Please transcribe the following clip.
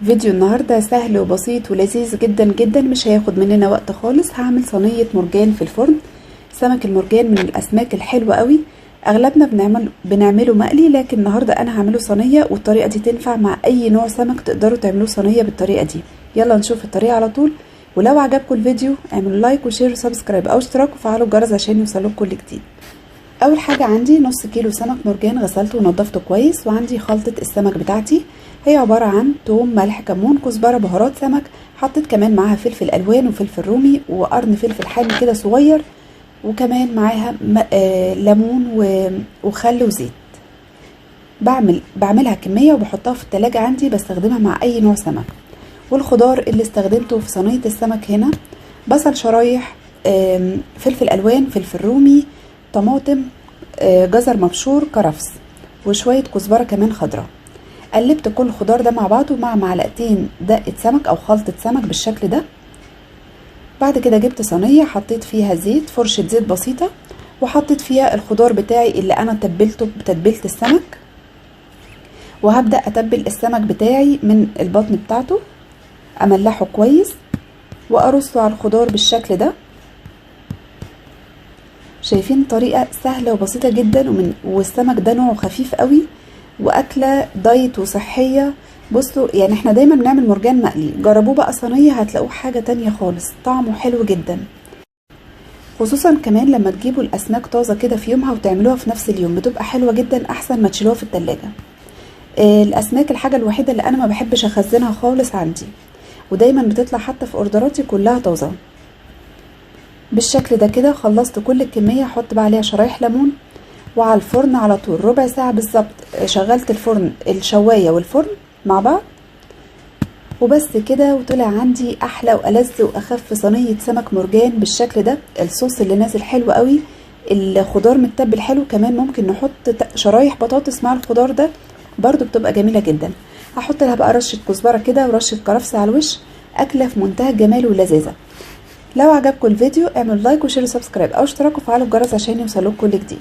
فيديو النهاردة سهل وبسيط ولذيذ جدا جدا، مش هياخد مننا وقت خالص. هعمل صينية مرجان في الفرن. سمك المرجان من الاسماك الحلوة قوي، اغلبنا بنعمله مقلي، لكن النهاردة انا هعمله صينية، والطريقة دي تنفع مع اي نوع سمك. تقدروا تعملوه صينية بالطريقة دي. يلا نشوف الطريقة على طول. ولو عجبكم الفيديو اعملوا لايك وشير وسبسكرايب او اشتراك وفعلوا الجرس عشان يوصلكم كل جديد. اول حاجة عندي نص كيلو سمك مرجان غسلته ونضفته كويس، وعندي خلطة السمك بتاعتي. هي عبارة عن توم، ملح، كمون، كزبرة، بهارات سمك. حطيت كمان معاها فلفل الوان وفلفل رومي وقرن فلفل حامي كده صغير، وكمان معاها ليمون وخل وزيت. بعملها كمية وبحطها في التلاجة عندي، بستخدمها مع اي نوع سمك. والخضار اللي استخدمته في صينية السمك هنا: بصل شرايح، فلفل الوان، فلفل رومي، طماطم، جزر مبشور، كرفس، وشوية كزبرة كمان خضراء. قلبت كل الخضار ده مع بعضه مع معلقتين دقة سمك او خلطة سمك بالشكل ده. بعد كده جبت صينية حطيت فيها زيت، فرشة زيت بسيطة، وحطيت فيها الخضار بتاعي اللي انا تبلته بتتبيلة السمك. وهبدأ اتبل السمك بتاعي من البطن بتاعته، املحه كويس وارصه على الخضار بالشكل ده. شايفين طريقة سهلة وبسيطة جدا، والسمك ده نوعه خفيف قوي واكلة دايت وصحية. بصوا يعني احنا دايما بنعمل مرجان مقلي، جربوه بقى صينية هتلاقوه حاجة تانية خالص، طعمه حلو جدا. خصوصا كمان لما تجيبوا الاسماك طازة كده في يومها وتعملوها في نفس اليوم، بتبقى حلوة جدا احسن ما تشيلوها في التلاجة. الاسماك الحاجة الوحيدة اللي انا ما بحبش اخزنها خالص عندي، ودايما بتطلع حتى في اوردراتي كلها طازة بالشكل ده. كده خلصت كل الكمية. احط بقى عليها شرايح ليمون، وعلى الفرن على طول ربع ساعة بالظبط. شغلت الفرن، الشواية والفرن مع بعض، وبس كده. وطلع عندي احلى والذ واخف صينية سمك مرجان بالشكل ده. الصوص اللي نازل حلو قوي، الخضار متبل حلو، كمان ممكن نحط شرايح بطاطس مع الخضار ده برضو بتبقى جميلة جدا. هحط لها بقى رشة كزبرة كده ورشة كرفس على الوش. اكلة في منتهى الجمال واللذاذة. لو عجبكم الفيديو اعملوا لايك وشير وسبسكرايب او اشتراك وفعلوا الجرس عشان يوصلكم كل جديد.